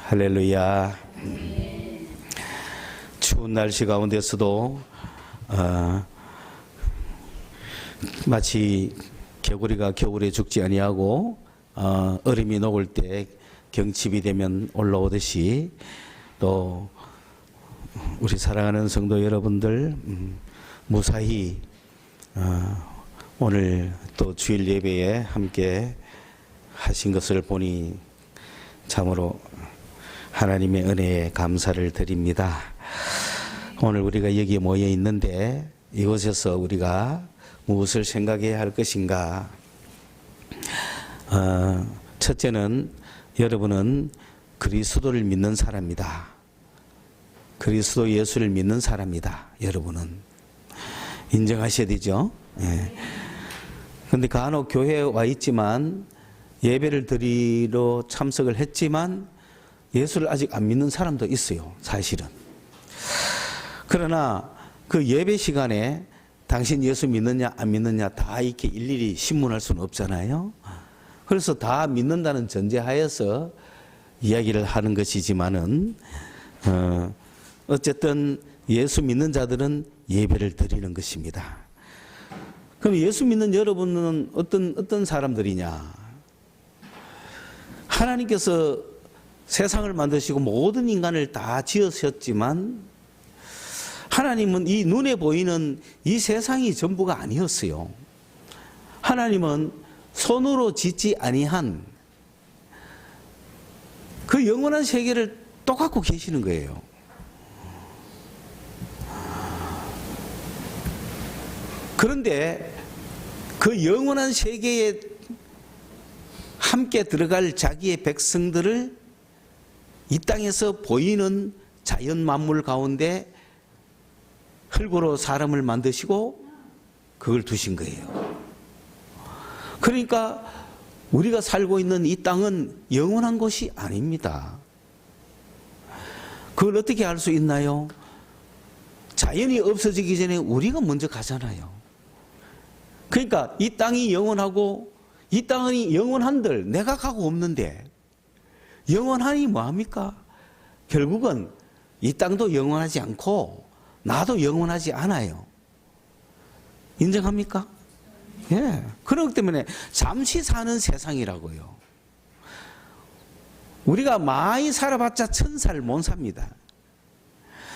할렐루야. 추운 날씨 가운데서도 마치 개구리가 겨울에 죽지 아니하고 얼음이 녹을 때 경칩이 되면 올라오듯이 또 우리 사랑하는 성도 여러분들 무사히 오늘 또 주일 예배에 함께 하신 것을 보니 참으로 하나님의 은혜에 감사를 드립니다. 오늘 우리가 여기에 모여 있는데 이곳에서 우리가 무엇을 생각해야 할 것인가? 첫째는 여러분은 그리스도를 믿는 사람이다. 그리스도 예수를 믿는 사람이다. 여러분은 인정하셔야 되죠. 그런데 간혹 교회에 와 있지만 예배를 드리러 참석을 했지만 예수를 아직 안 믿는 사람도 있어요. 사실은. 그러나 그 예배 시간에 당신 예수 믿느냐 안 믿느냐 다 이렇게 일일이 신문할 수는 없잖아요. 그래서 다 믿는다는 전제하에서 이야기를 하는 것이지만은 어쨌든 예수 믿는 자들은 예배를 드리는 것입니다. 그럼 예수 믿는 여러분은 어떤 사람들이냐? 하나님께서 세상을 만드시고 모든 인간을 다 지으셨지만 하나님은 이 눈에 보이는 이 세상이 전부가 아니었어요. 하나님은 손으로 짓지 아니한 그 영원한 세계를 또 갖고 계시는 거예요. 그런데 그 영원한 세계에 함께 들어갈 자기의 백성들을 이 땅에서 보이는 자연 만물 가운데 흙으로 사람을 만드시고 그걸 두신 거예요. 그러니까 우리가 살고 있는 이 땅은 영원한 곳이 아닙니다. 그걸 어떻게 알 수 있나요? 자연이 없어지기 전에 우리가 먼저 가잖아요. 그러니까 이 땅이 영원하고 이 땅이 영원한들 내가 가고 없는데 영원하니 뭐합니까? 결국은 이 땅도 영원하지 않고 나도 영원하지 않아요. 인정합니까? 예. 그렇기 때문에 잠시 사는 세상이라고요. 우리가 많이 살아봤자 1000살 못 삽니다.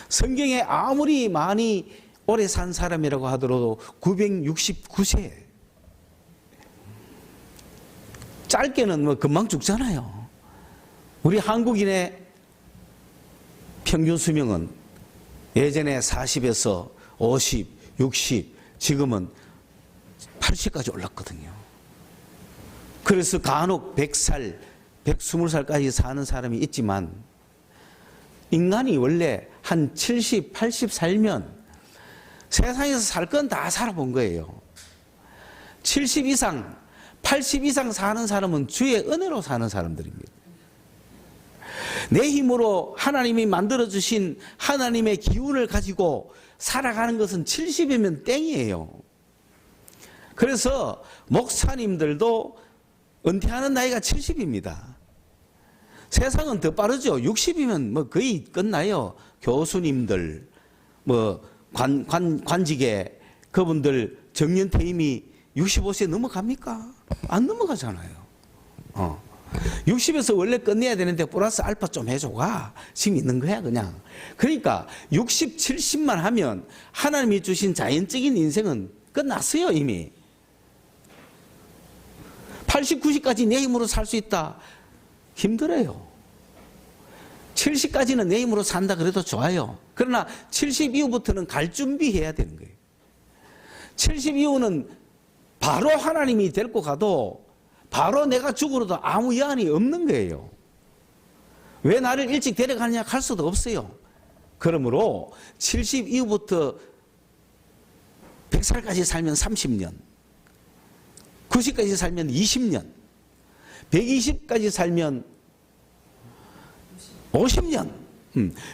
성경에 아무리 많이 오래 산 사람이라고 하더라도 969세. 짧게는 뭐 금방 죽잖아요. 우리 한국인의 평균 수명은 예전에 40에서 50, 60, 지금은 80까지 올랐거든요. 그래서 간혹 100살, 120살까지 사는 사람이 있지만 인간이 원래 한 70, 80 살면 세상에서 살 건 다 살아본 거예요. 70 이상, 80 이상 사는 사람은 주의 은혜로 사는 사람들입니다. 내 힘으로 하나님이 만들어주신 하나님의 기운을 가지고 살아가는 것은 70이면 땡이에요. 그래서 목사님들도 은퇴하는 나이가 70입니다. 세상은 더 빠르죠. 60이면 뭐 거의 끝나요. 교수님들, 뭐 관직에 그분들 정년퇴임이 65세 넘어갑니까? 안 넘어가잖아요. 60에서 원래 끝내야 되는데 플러스 알파 좀 해줘가 지금 있는 거야 그냥. 그러니까 60, 70만 하면 하나님이 주신 자연적인 인생은 끝났어요 이미. 80, 90까지 내 힘으로 살 수 있다. 힘들어요. 70까지는 내 힘으로 산다 그래도 좋아요. 그러나 70 이후부터는 갈 준비해야 되는 거예요. 70 이후는 바로 하나님이 데리고 가도 바로 내가 죽으러도 아무 여한이 없는 거예요. 왜 나를 일찍 데려가느냐 할 수도 없어요. 그러므로 70 이후부터 100살까지 살면 30년, 90까지 살면 20년, 120까지 살면 50년.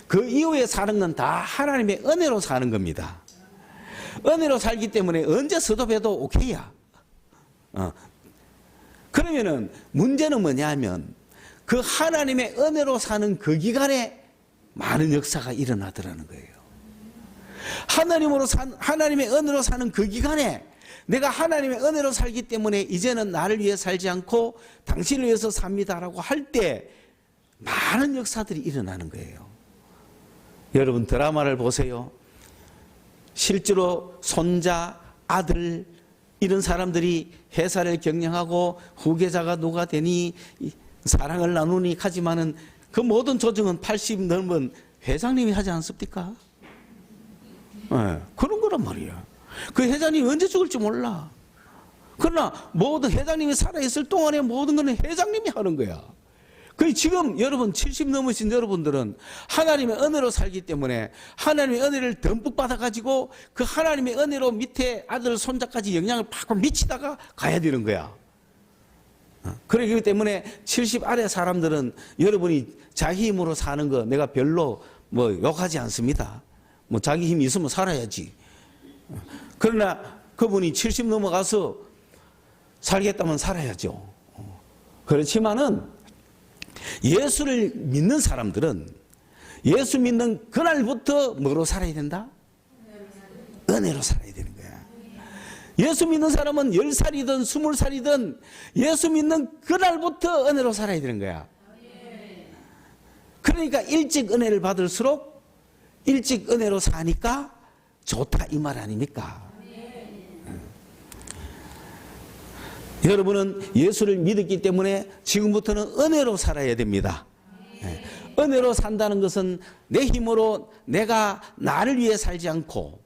그 이후에 사는 건 다 하나님의 은혜로 사는 겁니다. 은혜로 살기 때문에 언제 서도봬도 오케이야. 그러면은 문제는 뭐냐 하면 그 하나님의 은혜로 사는 그 기간에 많은 역사가 일어나더라는 거예요. 하나님의 은혜로 사는 그 기간에 내가 하나님의 은혜로 살기 때문에 이제는 나를 위해 살지 않고 당신을 위해서 삽니다라고 할 때 많은 역사들이 일어나는 거예요. 여러분 드라마를 보세요. 실제로 손자, 아들 이런 사람들이 회사를 경영하고 후계자가 누가 되니 사랑을 나누니 하지만은 그 모든 조정은 80 넘은 회장님이 하지 않습니까? 네, 그런 거란 말이야. 그 회장님이 언제 죽을지 몰라. 그러나 모든 회장님이 살아있을 동안에 모든 것은 회장님이 하는 거야. 그 지금 여러분 70 넘으신 여러분들은 하나님의 은혜로 살기 때문에 하나님의 은혜를 듬뿍 받아가지고 그 하나님의 은혜로 밑에 아들 손자까지 영향을 팍팍 미치다가 가야 되는 거야. 그렇기 때문에 70 아래 사람들은 여러분이 자기 힘으로 사는 거 내가 별로 뭐 욕하지 않습니다. 뭐 자기 힘이 있으면 살아야지. 그러나 그분이 70 넘어가서 살겠다면 살아야죠. 그렇지만은 예수를 믿는 사람들은 예수 믿는 그날부터 뭐로 살아야 된다? 은혜로 살아야 되는 거야. 예수 믿는 사람은 10살이든 20살이든 예수 믿는 그날부터 은혜로 살아야 되는 거야. 그러니까 일찍 은혜를 받을수록 일찍 은혜로 사니까 좋다 이 말 아닙니까? 여러분은 예수를 믿었기 때문에 지금부터는 은혜로 살아야 됩니다. 은혜로 산다는 것은 내 힘으로 내가 나를 위해 살지 않고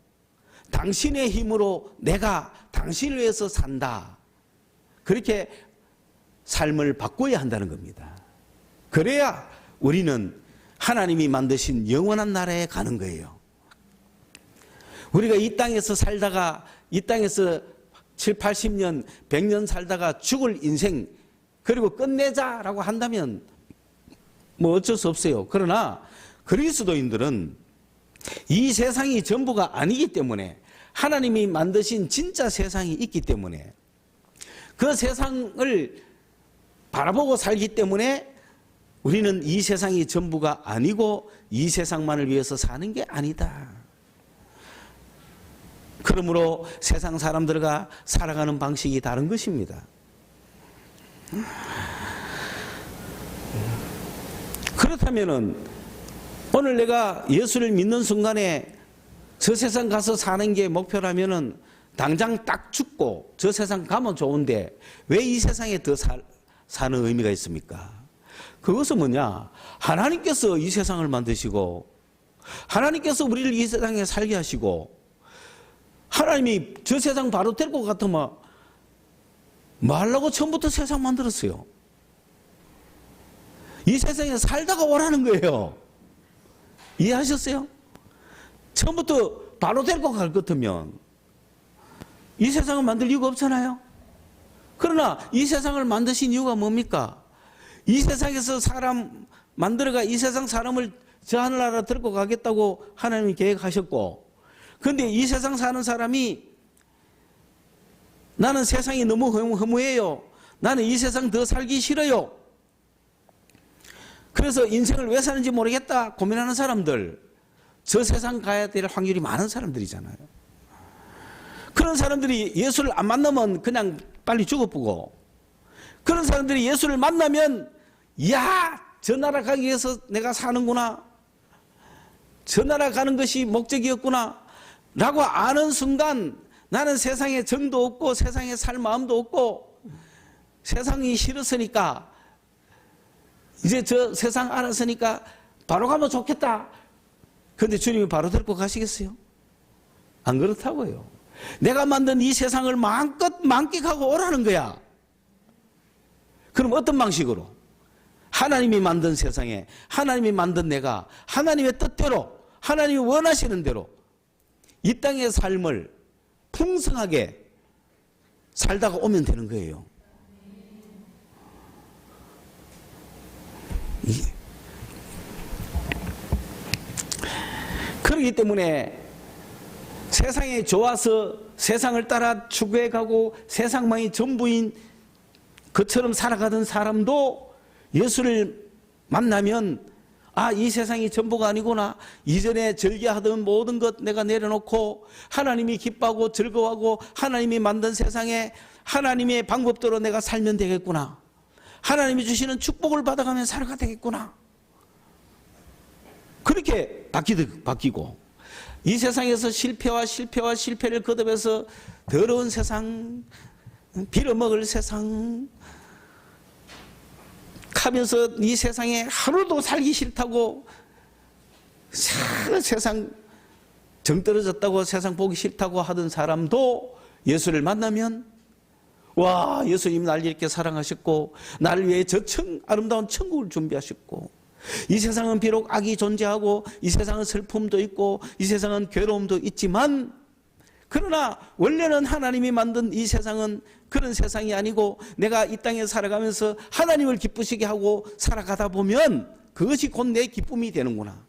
당신의 힘으로 내가 당신을 위해서 산다. 그렇게 삶을 바꿔야 한다는 겁니다. 그래야 우리는 하나님이 만드신 영원한 나라에 가는 거예요. 우리가 이 땅에서 살다가 이 땅에서 7, 80년, 100년 살다가 죽을 인생 그리고 끝내자라고 한다면 뭐 어쩔 수 없어요. 그러나 그리스도인들은 이 세상이 전부가 아니기 때문에 하나님이 만드신 진짜 세상이 있기 때문에 그 세상을 바라보고 살기 때문에 우리는 이 세상이 전부가 아니고 이 세상만을 위해서 사는 게 아니다. 그러므로 세상 사람들과 살아가는 방식이 다른 것입니다. 그렇다면은 오늘 내가 예수를 믿는 순간에 저 세상 가서 사는 게 목표라면은 당장 딱 죽고 저 세상 가면 좋은데 왜 이 세상에 더 사는 의미가 있습니까? 그것은 뭐냐? 하나님께서 이 세상을 만드시고 하나님께서 우리를 이 세상에 살게 하시고 하나님이 저 세상 바로 될 것 같으면 뭐 하려고 처음부터 세상 만들었어요? 이 세상에 살다가 오라는 거예요. 이해하셨어요? 처음부터 바로 될 것 같으면 이 세상을 만들 이유가 없잖아요. 그러나 이 세상을 만드신 이유가 뭡니까? 이 세상에서 사람 만들어가 이 세상 사람을 저 하늘나라 들고 가겠다고 하나님이 계획하셨고, 그런데 이 세상 사는 사람이 나는 세상이 너무 허무해요. 나는 이 세상 더 살기 싫어요. 그래서 인생을 왜 사는지 모르겠다 고민하는 사람들, 저 세상 가야 될 확률이 많은 사람들이잖아요. 그런 사람들이 예수를 안 만나면 그냥 빨리 죽어보고, 그런 사람들이 예수를 만나면 야, 저 나라 가기 위해서 내가 사는구나, 저 나라 가는 것이 목적이었구나 라고 아는 순간 나는 세상에 정도 없고 세상에 살 마음도 없고 세상이 싫었으니까 이제 저 세상 알았으니까 바로 가면 좋겠다. 그런데 주님이 바로 데리고 가시겠어요? 안 그렇다고요. 내가 만든 이 세상을 마음껏 만끽하고 오라는 거야. 그럼 어떤 방식으로? 하나님이 만든 세상에 하나님이 만든 내가 하나님의 뜻대로 하나님이 원하시는 대로 이 땅의 삶을 풍성하게 살다가 오면 되는 거예요. 그렇기 때문에 세상에 좋아서 세상을 따라 추구해가고 세상만이 전부인 것처럼 살아가던 사람도 예수를 만나면 아, 이 세상이 전부가 아니구나. 이전에 즐겨하던 모든 것 내가 내려놓고 하나님이 기뻐하고 즐거워하고 하나님이 만든 세상에 하나님의 방법대로 내가 살면 되겠구나. 하나님이 주시는 축복을 받아가며 살아가 되겠구나. 그렇게 바뀌고 이 세상에서 실패를 거듭해서 더러운 세상, 빌어먹을 세상 하면서 이 세상에 하루도 살기 싫다고 세상 정 떨어졌다고 세상 보기 싫다고 하던 사람도 예수를 만나면 와, 예수님 날 이렇게 사랑하셨고 나를 위해 저 아름다운 천국을 준비하셨고 이 세상은 비록 악이 존재하고 이 세상은 슬픔도 있고 이 세상은 괴로움도 있지만 그러나 원래는 하나님이 만든 이 세상은 그런 세상이 아니고 내가 이 땅에 살아가면서 하나님을 기쁘시게 하고 살아가다 보면 그것이 곧 내 기쁨이 되는구나.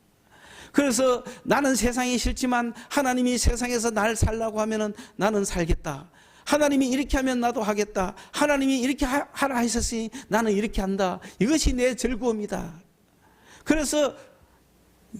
그래서 나는 세상이 싫지만 하나님이 세상에서 날 살라고 하면은 나는 살겠다. 하나님이 이렇게 하면 나도 하겠다. 하나님이 이렇게 하라 하셨으니 나는 이렇게 한다. 이것이 내 즐거움이다. 그래서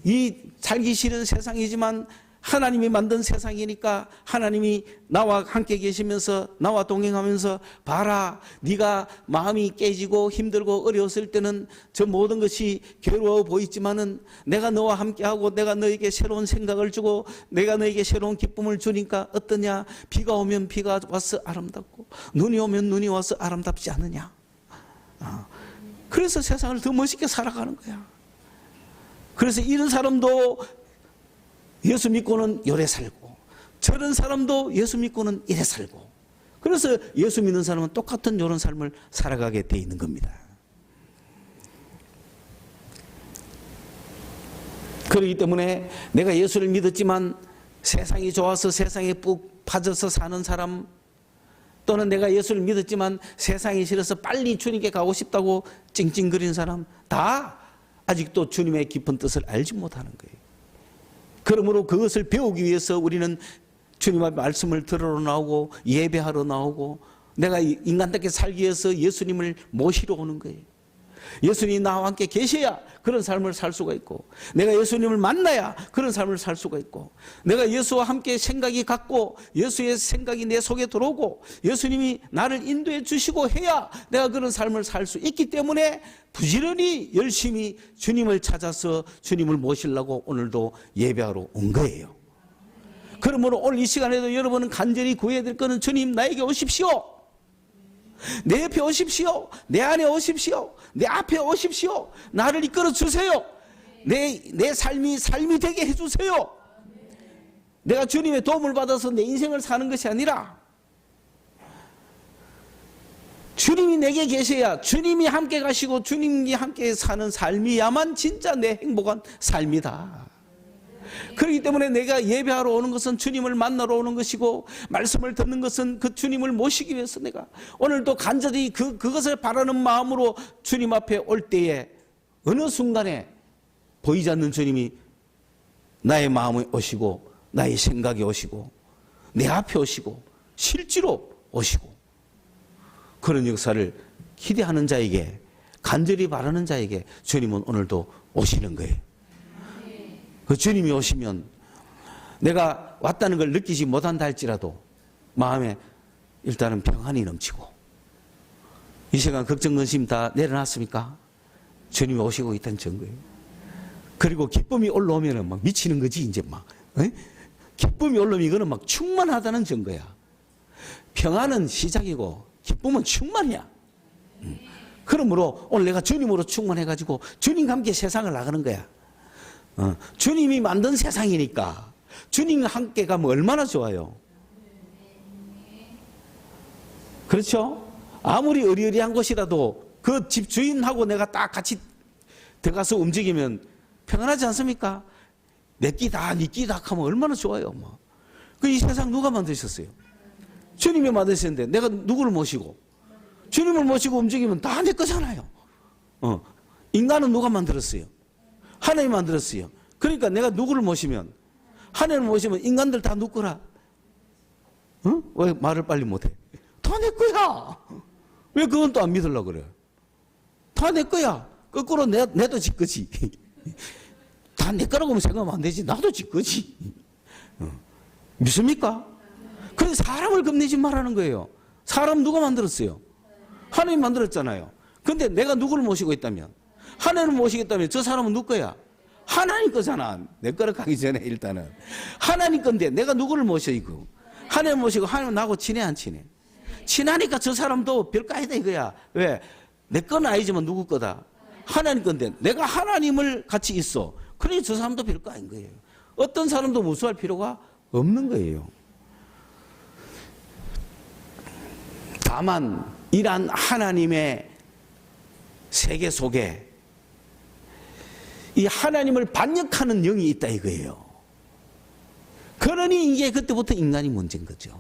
이 살기 싫은 세상이지만 하나님이 만든 세상이니까 하나님이 나와 함께 계시면서 나와 동행하면서 봐라, 네가 마음이 깨지고 힘들고 어려웠을 때는 저 모든 것이 괴로워 보이지만은 내가 너와 함께하고 내가 너에게 새로운 생각을 주고 내가 너에게 새로운 기쁨을 주니까 어떠냐. 비가 오면 비가 와서 아름답고 눈이 오면 눈이 와서 아름답지 않느냐. 그래서 세상을 더 멋있게 살아가는 거야. 그래서 이런 사람도 예수 믿고는 요래 살고 저런 사람도 예수 믿고는 이래 살고 그래서 예수 믿는 사람은 똑같은 이런 삶을 살아가게 돼 있는 겁니다. 그렇기 때문에 내가 예수를 믿었지만 세상이 좋아서 세상에 푹 빠져서 사는 사람 또는 내가 예수를 믿었지만 세상이 싫어서 빨리 주님께 가고 싶다고 찡찡거리는 사람 다 아직도 주님의 깊은 뜻을 알지 못하는 거예요. 그러므로 그것을 배우기 위해서 우리는 주님 앞에 말씀을 들으러 나오고 예배하러 나오고 내가 인간답게 살기 위해서 예수님을 모시러 오는 거예요. 예수님이 나와 함께 계셔야 그런 삶을 살 수가 있고 내가 예수님을 만나야 그런 삶을 살 수가 있고 내가 예수와 함께 생각이 같고 예수의 생각이 내 속에 들어오고 예수님이 나를 인도해 주시고 해야 내가 그런 삶을 살 수 있기 때문에 부지런히 열심히 주님을 찾아서 주님을 모시려고 오늘도 예배하러 온 거예요. 그러므로 오늘 이 시간에도 여러분은 간절히 구해야 될 것은 주님 나에게 오십시오. 내 옆에 오십시오. 내 안에 오십시오. 내 앞에 오십시오. 나를 이끌어 주세요. 내 삶이 되게 해주세요. 내가 주님의 도움을 받아서 내 인생을 사는 것이 아니라 주님이 내게 계셔야 주님이 함께 가시고 주님이 함께 사는 삶이야만 진짜 내 행복한 삶이다. 그렇기 때문에 내가 예배하러 오는 것은 주님을 만나러 오는 것이고 말씀을 듣는 것은 그 주님을 모시기 위해서 내가 오늘도 간절히 그것을 바라는 마음으로 주님 앞에 올 때에 어느 순간에 보이지 않는 주님이 나의 마음에 오시고 나의 생각에 오시고 내 앞에 오시고 실제로 오시고 그런 역사를 기대하는 자에게 간절히 바라는 자에게 주님은 오늘도 오시는 거예요. 그 주님이 오시면 내가 왔다는 걸 느끼지 못한다 할지라도 마음에 일단은 평안이 넘치고 이 시간 걱정 근심 다 내려놨습니까? 주님이 오시고 있다는 증거예요. 그리고 기쁨이 올라오면 막 미치는 거지 이제 막 기쁨이 올라오면 이거는 막 충만하다는 증거야. 평안은 시작이고 기쁨은 충만이야. 그러므로 오늘 내가 주님으로 충만해가지고 주님과 함께 세상을 나가는 거야. 주님이 만든 세상이니까 주님과 함께 가면 얼마나 좋아요. 그렇죠? 아무리 어리어리한 곳이라도 그 집 주인하고 내가 딱 같이 들어가서 움직이면 평안하지 않습니까? 내 끼다 네 끼다 하면 얼마나 좋아요. 이 세상 누가 만드셨어요? 주님이 만드셨는데 내가 누구를 모시고 주님을 모시고 움직이면 다 내 거잖아요. 인간은 누가 만들었어요? 하나님 만들었어요. 그러니까 내가 누구를 모시면 하나님을 모시면 인간들 다 누구 거라? 왜 말을 빨리 못해? 다 내 거야. 왜 그건 또 안 믿으려고 그래? 다 내 거야. 거꾸로 내도 지 거지. 다 내 거라고 생각하면 안 되지. 나도 지 거지. 믿습니까? 그래서 사람을 겁내지 말라는 거예요. 사람 누가 만들었어요? 하나님 만들었잖아요. 근데 내가 누구를 모시고 있다면? 하나님을 모시겠다면 저 사람은 누구 거야? 하나님 거잖아. 내 거를 가기 전에 일단은. 하나님 건데 내가 누구를 모셔 이거? 하나님 모시고 하나님 나하고 친해 안 친해? 친하니까 저 사람도 별거 아니다 이거야. 왜? 내 건 아니지만 누구 거다? 하나님 건데 내가 하나님을 같이 있어. 그러니 저 사람도 별거 아닌 거예요. 어떤 사람도 무수할 필요가 없는 거예요. 다만 이러한 하나님의 세계 속에 이 하나님을 반역하는 영이 있다 이거예요. 그러니 이게 그때부터 인간이 문제인 거죠.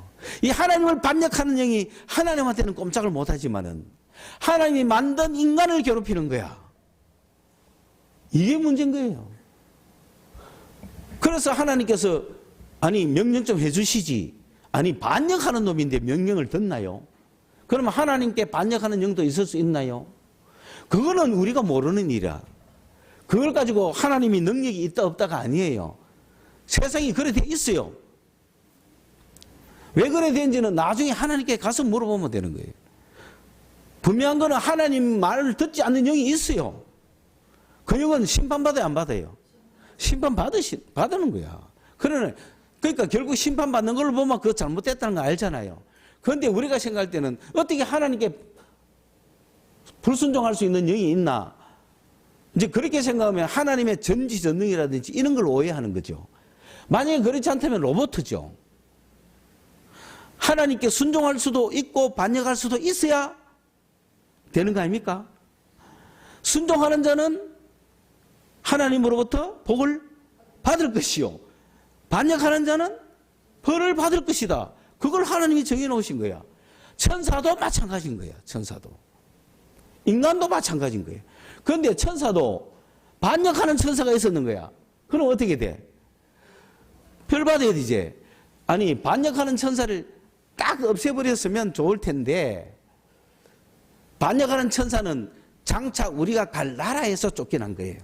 이 하나님을 반역하는 영이 하나님한테는 꼼짝을 못하지만은 하나님이 만든 인간을 괴롭히는 거야. 이게 문제인 거예요. 그래서 하나님께서 아니 명령 좀 해주시지. 아니 반역하는 놈인데 명령을 듣나요? 그러면 하나님께 반역하는 영도 있을 수 있나요? 그거는 우리가 모르는 일이야. 그걸 가지고 하나님이 능력이 있다 없다가 아니에요. 세상이 그래 돼 있어요. 왜 그래 되는지는 나중에 하나님께 가서 물어보면 되는 거예요. 분명한 거는 하나님 말을 듣지 않는 영이 있어요. 그 영은 심판받아야 안 받아요? 심판받는 거야. 그러니까 결국 심판받는 걸 보면 그거 잘못됐다는 거 알잖아요. 그런데 우리가 생각할 때는 어떻게 하나님께 불순종할 수 있는 영이 있나? 이제 그렇게 생각하면 하나님의 전지전능이라든지 이런 걸 오해하는 거죠. 만약에 그렇지 않다면 로봇이죠. 하나님께 순종할 수도 있고 반역할 수도 있어야 되는 거 아닙니까? 순종하는 자는 하나님으로부터 복을 받을 것이요. 반역하는 자는 벌을 받을 것이다. 그걸 하나님이 정해놓으신 거야. 천사도 마찬가지인 거야. 천사도. 인간도 마찬가지인 거예요. 그런데 천사도 반역하는 천사가 있었는 거야. 그럼 어떻게 돼? 벌 받아야 되지. 아니 반역하는 천사를 딱 없애버렸으면 좋을 텐데 반역하는 천사는 장차 우리가 갈 나라에서 쫓겨난 거예요.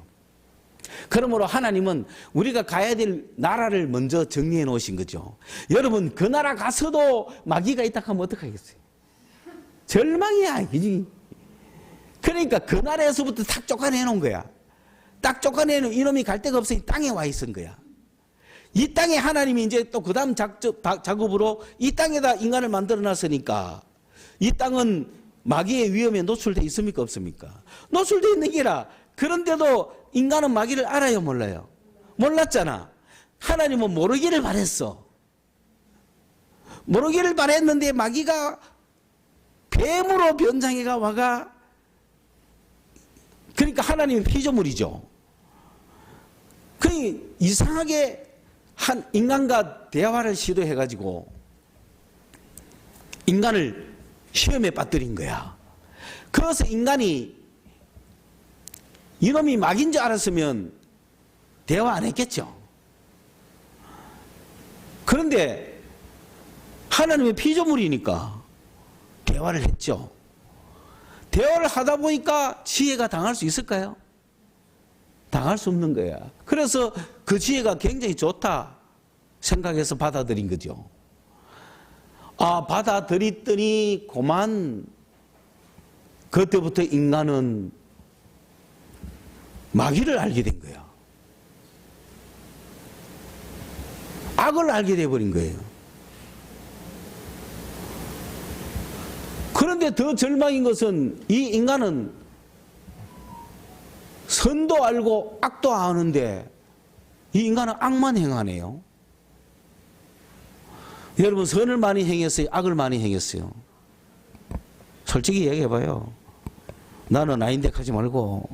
그러므로 하나님은 우리가 가야 될 나라를 먼저 정리해 놓으신 거죠. 여러분 그 나라 가서도 마귀가 있다 하면 어떡하겠어요? 절망이야. 그지? 그러니까 그 나라에서부터 딱 쫓아내 놓은 거야. 딱 쫓아내는 이놈이 갈 데가 없으니 땅에 와 있은 거야. 이 땅에 하나님이 이제 또 그 다음 작업으로 이 땅에다 인간을 만들어 놨으니까 이 땅은 마귀의 위험에 노출되어 있습니까? 없습니까? 노출되어 있는 게라. 그런데도 인간은 마귀를 알아요? 몰라요? 몰랐잖아. 하나님은 모르기를 바랬어. 모르기를 바랬는데 마귀가 뱀으로 변장해가 와가 그러니까 하나님은 피조물이죠. 그 이상하게 한 인간과 대화를 시도해가지고 인간을 시험에 빠뜨린 거야. 그래서 인간이 이놈이 마귀인 줄 알았으면 대화 안 했겠죠. 그런데 하나님의 피조물이니까 대화를 했죠. 대화를 하다 보니까 지혜가 당할 수 있을까요? 당할 수 없는 거야. 그래서 그 지혜가 굉장히 좋다 생각해서 받아들인 거죠. 아, 받아들였더니 그만 그때부터 인간은 마귀를 알게 된 거야. 악을 알게 돼버린 거예요. 그런데 더 절망인 것은 이 인간은 선도 알고 악도 아는데 이 인간은 악만 행하네요. 여러분 선을 많이 행했어요? 악을 많이 행했어요? 솔직히 얘기해봐요. 나는 아닌데 하지 말고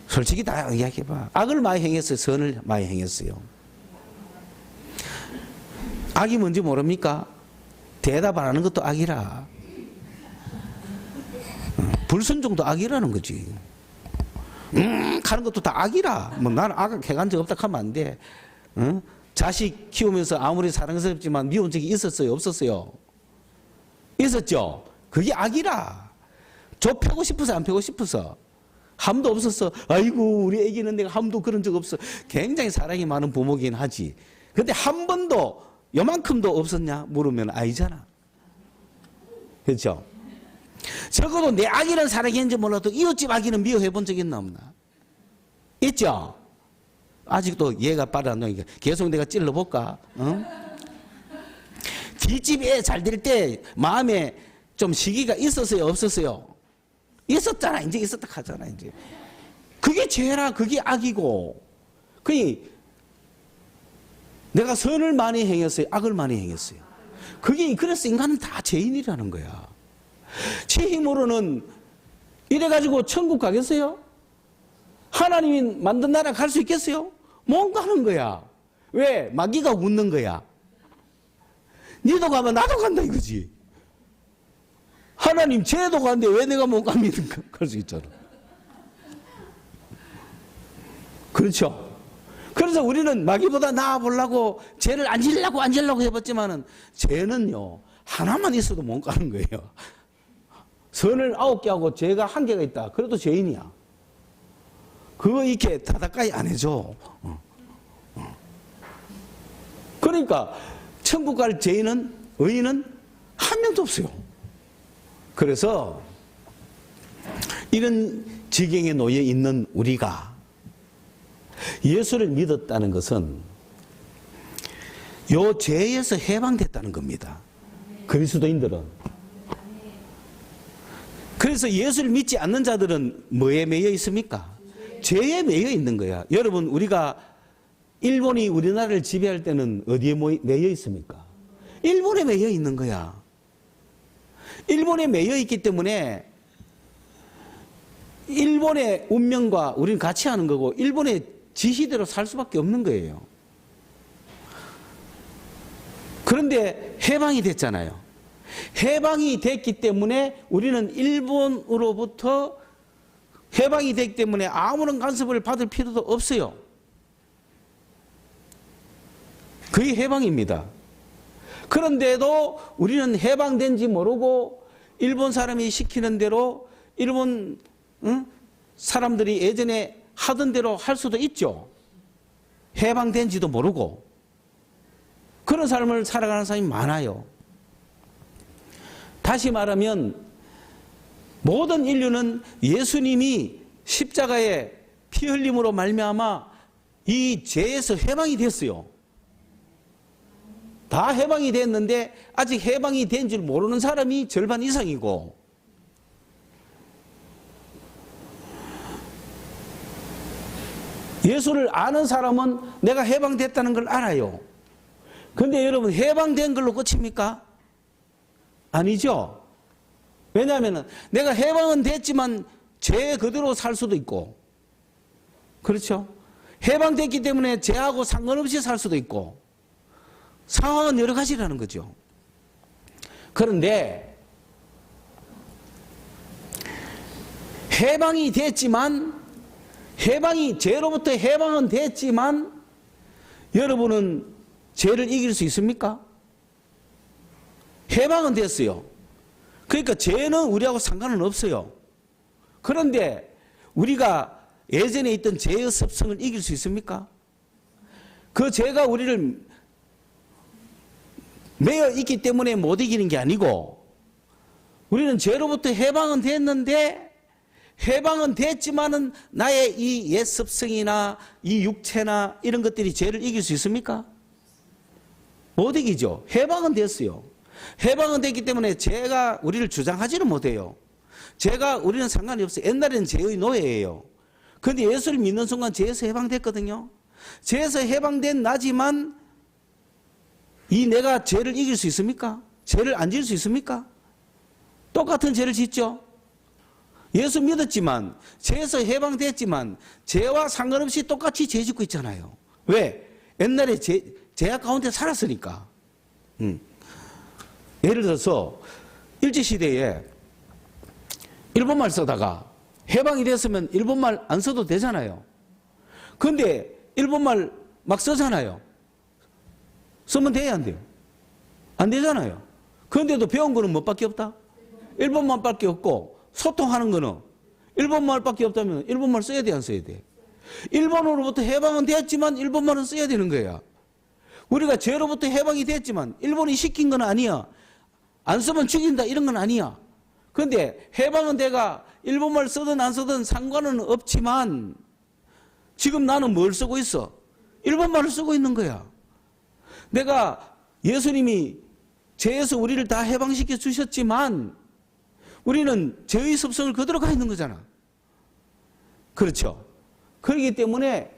솔직히 다 이야기해봐. 악을 많이 행했어요? 선을 많이 행했어요? 악이 뭔지 모릅니까? 대답 안 하는 것도 악이라. 불순종도 악이라는 거지. 하는 것도 다 악이라. 뭐 나는 악 해간 적 없다 하면 안 돼. 자식 키우면서 아무리 사랑스럽지만 미운 적이 있었어요? 없었어요? 있었죠? 그게 악이라. 저 패고 싶어서 안 패고 싶어서? 함도 없었어. 아이고 우리 애기는 내가 함도 그런 적 없어. 굉장히 사랑이 많은 부모긴 하지. 근데 한 번도 요만큼도 없었냐 물으면 아니잖아. 그렇죠? 적어도 내 아기는 사랑했는지 몰라도 이웃집 아기는 미워해 본 적 있나 없나? 있죠? 아직도 얘가 빨아놓으니까 계속 내가 찔러볼까? 응? 뒷집 애 잘 될 때 마음에 좀 시기가 있었어요? 없었어요? 있었잖아. 이제 있었다 하잖아. 이제 그게 죄라. 그게 악이고. 내가 선을 많이 행했어요? 악을 많이 행했어요? 그래서 인간은 다 죄인이라는 거야. 제 힘으로는 이래가지고 천국 가겠어요? 하나님이 만든 나라 갈 수 있겠어요? 못 가는 거야. 왜? 마귀가 웃는 거야. 니도 가면 나도 간다 이거지. 하나님 쟤도 가는데 왜 내가 못 갑니까? 갈 수 있잖아. 그렇죠? 그래서 우리는 마귀보다 나아보려고 죄를 안 지려고 해봤지만은 죄는요 하나만 있어도 못 가는 거예요. 선을 9개 하고 죄가 1개가 있다. 그래도 죄인이야. 그거 이렇게 다다까이 안 해줘. 그러니까 천국 갈 의인은 한 명도 없어요. 그래서 이런 지경에 놓여 있는 우리가 예수를 믿었다는 것은 요 죄에서 해방됐다는 겁니다. 그리스도인들은. 그래서 예수를 믿지 않는 자들은 뭐에 매여 있습니까? 죄에 매여 있는 거야. 여러분 우리가 일본이 우리나라를 지배할 때는 어디에 매여 있습니까? 일본에 매여 있는 거야. 일본에 매여 있기 때문에 일본의 운명과 우리는 같이 하는 거고 일본의 지시대로 살 수밖에 없는 거예요. 그런데 해방이 됐잖아요. 해방이 됐기 때문에 우리는 일본으로부터 해방이 됐기 때문에 아무런 간섭을 받을 필요도 없어요. 그게 해방입니다. 그런데도 우리는 해방된지 모르고 일본 사람이 시키는 대로 일본 사람들이 예전에 하던 대로 할 수도 있죠. 해방된지도 모르고 그런 삶을 살아가는 사람이 많아요. 다시 말하면 모든 인류는 예수님이 십자가에 피 흘림으로 말미암아 이 죄에서 해방이 됐어요. 다 해방이 됐는데 아직 해방이 된 줄 모르는 사람이 절반 이상이고 예수를 아는 사람은 내가 해방됐다는 걸 알아요. 그런데 여러분 해방된 걸로 끝입니까? 아니죠. 왜냐하면 내가 해방은 됐지만 죄 그대로 살 수도 있고 그렇죠. 해방됐기 때문에 죄하고 상관없이 살 수도 있고 상황은 여러 가지라는 거죠. 그런데 해방이 됐지만 죄로부터 해방은 됐지만 여러분은 죄를 이길 수 있습니까? 해방은 됐어요. 그러니까 죄는 우리하고 상관은 없어요. 그런데 우리가 예전에 있던 죄의 습성을 이길 수 있습니까? 그 죄가 우리를 매여 있기 때문에 못 이기는 게 아니고 우리는 죄로부터 해방은 됐는데 해방은 됐지만은 나의 이 옛 습성이나 이 육체나 이런 것들이 죄를 이길 수 있습니까? 못 이기죠. 해방은 됐어요. 해방은 됐기 때문에 죄가 우리를 주장하지는 못해요. 죄가 우리는 상관이 없어요. 옛날에는 죄의 노예예요. 그런데 예수를 믿는 순간 죄에서 해방됐거든요. 죄에서 해방된 나지만 이 내가 죄를 이길 수 있습니까? 죄를 안 지을 수 있습니까? 똑같은 죄를 짓죠. 예수 믿었지만 죄에서 해방됐지만 죄와 상관없이 똑같이 죄 짓고 있잖아요. 왜? 옛날에 죄악 가운데 살았으니까. 예를 들어서 일제시대에 일본말 쓰다가 해방이 됐으면 일본말 안 써도 되잖아요. 그런데 일본말 막 쓰잖아요. 쓰면 돼야 안 돼요? 안 되잖아요. 그런데도 배운 거는 뭐밖에 없다? 일본말밖에 없고 소통하는 거는 일본말밖에 없다면 일본말 써야 돼, 안 써야 돼? 일본으로부터 해방은 됐지만 일본말은 써야 되는 거야. 우리가 죄로부터 해방이 됐지만 일본이 시킨 건 아니야. 안 쓰면 죽인다 이런 건 아니야. 그런데 해방은 내가 일본말 쓰든 안 쓰든 상관은 없지만 지금 나는 뭘 쓰고 있어? 일본말을 쓰고 있는 거야. 내가 예수님이 죄에서 우리를 다 해방시켜 주셨지만 우리는 죄의 습성을 그대로 가 있는 거잖아. 그렇죠. 그렇기 때문에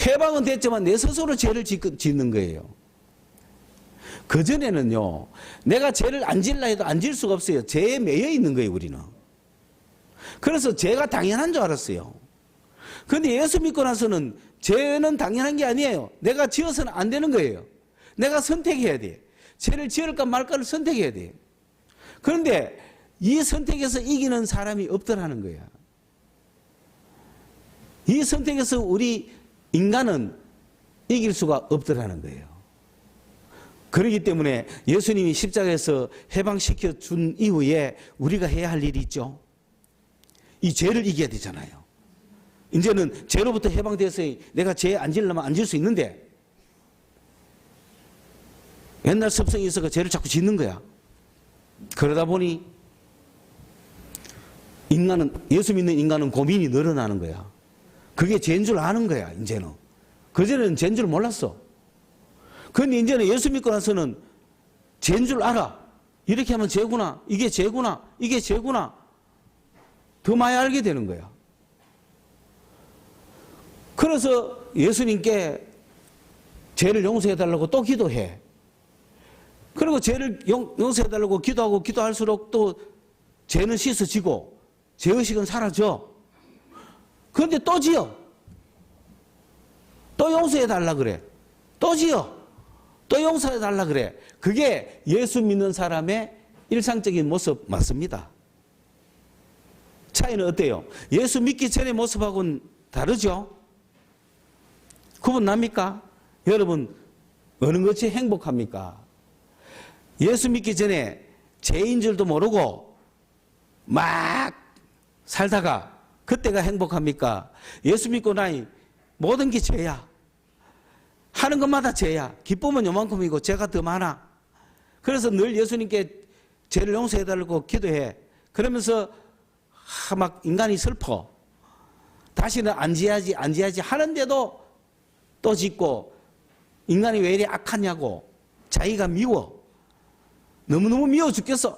해방은 됐지만 내 스스로 죄를 짓는 거예요. 그전에는요, 내가 죄를 안 질라 해도 안 질 수가 없어요. 죄에 매여 있는 거예요, 우리는. 그래서 죄가 당연한 줄 알았어요. 그런데 예수 믿고 나서는 죄는 당연한 게 아니에요. 내가 지어서는 안 되는 거예요. 내가 선택해야 돼. 죄를 지을까 말까를 선택해야 돼. 그런데 이 선택에서 이기는 사람이 없더라는 거야. 이 선택에서 우리 인간은 이길 수가 없더라는 거예요. 그렇기 때문에 예수님이 십자가에서 해방시켜 준 이후에 우리가 해야 할 일이 있죠. 이 죄를 이겨야 되잖아요. 이제는 죄로부터 해방돼서 내가 죄에 안 지려면 안 질 수 있는데 옛날 습성이 있어서 죄를 자꾸 짓는 거야. 그러다 보니 예수 믿는 인간은 고민이 늘어나는 거야. 그게 죄인 줄 아는 거야, 이제는. 그전에는 죄인 줄 몰랐어. 그런데 이제는 예수 믿고 나서는 죄인 줄 알아. 이렇게 하면 죄구나. 이게 죄구나. 이게 죄구나. 더 많이 알게 되는 거야. 그래서 예수님께 죄를 용서해달라고 또 기도해. 그리고 죄를 용서해달라고 기도하고 기도할수록 또 죄는 씻어지고 죄의식은 사라져. 그런데 또 지어. 또 용서해달라 그래. 또 지어. 또 용서해달라 그래. 그게 예수 믿는 사람의 일상적인 모습 맞습니다. 차이는 어때요? 예수 믿기 전의 모습하고는 다르죠? 구분 납니까? 여러분 어느 것이 행복합니까? 예수 믿기 전에 죄인 줄도 모르고 막 살다가 그때가 행복합니까? 예수 믿고 나니 모든 게 죄야. 하는 것마다 죄야. 기쁨은 요만큼이고 죄가 더 많아. 그래서 늘 예수님께 죄를 용서해달라고 기도해. 그러면서 막 인간이 슬퍼. 다시는 안 지어야지 하는데도 또 짓고 인간이 왜 이리 악하냐고 자기가 미워. 너무너무 미워 죽겠어.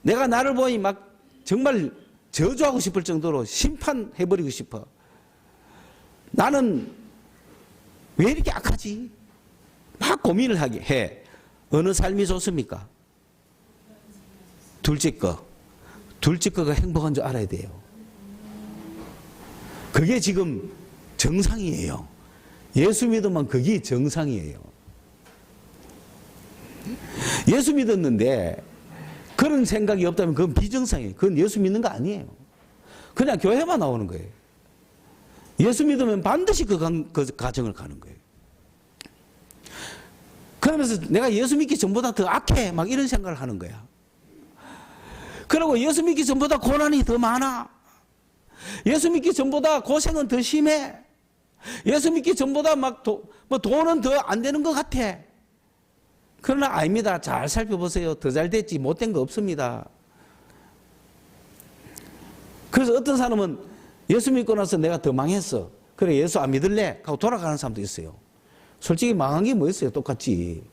내가 나를 보니 막 정말 저주하고 싶을 정도로 심판해버리고 싶어. 나는 왜 이렇게 악하지? 막 고민을 하게 해. 어느 삶이 좋습니까? 둘째 거가 행복한 줄 알아야 돼요. 그게 지금 정상이에요. 예수 믿으면 그게 정상이에요. 예수 믿었는데 그런 생각이 없다면 그건 비정상이에요. 그건 예수 믿는 거 아니에요. 그냥 교회만 나오는 거예요. 예수 믿으면 반드시 그 가정을 가는 거예요. 그러면서 내가 예수 믿기 전보다 더 악해 막 이런 생각을 하는 거야. 그리고 예수 믿기 전보다 고난이 더 많아. 예수 믿기 전보다 고생은 더 심해. 예수 믿기 전보다 막 돈은 더 안 되는 것 같아. 그러나 아닙니다. 잘 살펴보세요. 더 잘 됐지 못된 거 없습니다. 그래서 어떤 사람은 예수 믿고 나서 내가 더 망했어. 그래 예수 안 믿을래? 하고 돌아가는 사람도 있어요. 솔직히 망한 게 뭐 있어요? 똑같지.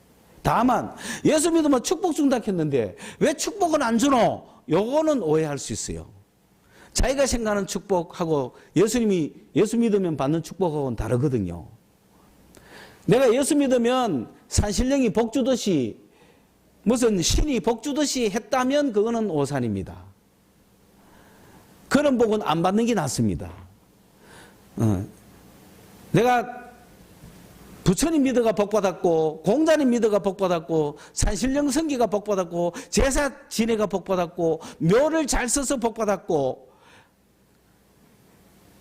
다만 예수 믿으면 축복 준다 했는데 왜 축복은 안 주노? 요거는 오해할 수 있어요. 자기가 생각하는 축복하고 예수 믿으면 받는 축복하고는 다르거든요. 내가 예수 믿으면 산신령이 복 주듯이 무슨 신이 복 주듯이 했다면 그거는 오산입니다. 그런 복은 안 받는 게 낫습니다. 내가 부처님 믿어가 복받았고 공자님 믿어가 복받았고 산신령 성기가 복받았고 제사 지내가 복받았고 묘를 잘 써서 복받았고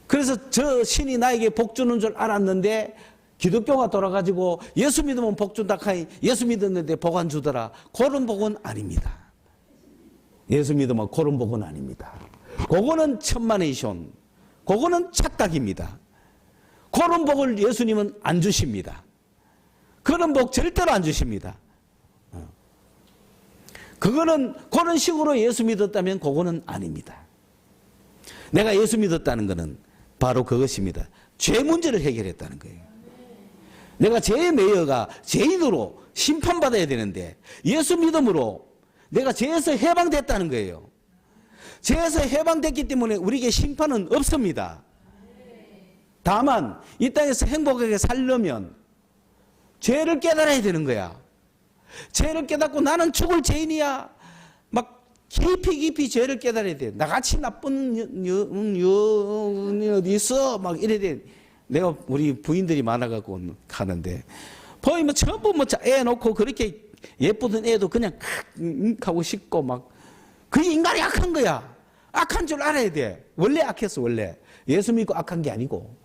그래서 저 신이 나에게 복 주는 줄 알았는데 기독교가 돌아가지고 예수 믿으면 복 준다 하니 예수 믿었는데 복 안 주더라. 그런 복은 아닙니다. 예수 믿으면 그런 복은 아닙니다. 그거는 천만에이션, 그거는 착각입니다. 그런 복을 예수님은 안 주십니다. 그런 복 절대로 안 주십니다. 그거는 그런 식으로 예수 믿었다면 그거는 아닙니다. 내가 예수 믿었다는 것은 바로 그것입니다. 죄 문제를 해결했다는 거예요. 내가 죄의 매여가 죄인으로 심판받아야 되는데 예수 믿음으로 내가 죄에서 해방됐다는 거예요. 죄에서 해방됐기 때문에 우리에게 심판은 없습니다. 다만 이 땅에서 행복하게 살려면 죄를 깨달아야 되는 거야. 죄를 깨닫고 나는 죽을 죄인이야. 막 깊이 죄를 깨달아야 돼. 나같이 나쁜 여인이 어디 있어? 막 이래야 돼. 내가 우리 부인들이 많아갖고 가는데 보이면 전부 뭐 애 놓고 그렇게 예쁘던 애도 그냥 하고 싶고 막 그게 인간이 악한 거야. 악한 줄 알아야 돼. 원래 악했어 원래. 예수 믿고 악한 게 아니고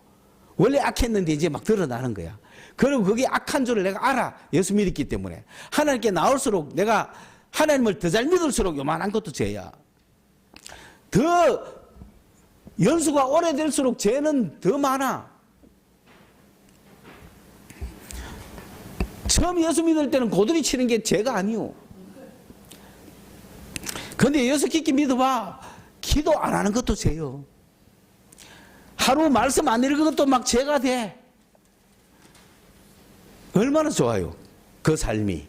원래 악했는데 이제 막 드러나는 거야. 그리고 그게 악한 줄을 내가 알아. 예수 믿었기 때문에. 하나님께 나올수록 내가 하나님을 더 잘 믿을수록 요만한 것도 죄야. 더 연수가 오래될수록 죄는 더 많아. 처음 예수 믿을 때는 고들이 치는 게 죄가 아니오. 그런데 예수 깊게 믿어봐. 기도 안 하는 것도 죄요. 하루 말씀 안 읽은 것도 막 죄가 돼. 얼마나 좋아요. 그 삶이.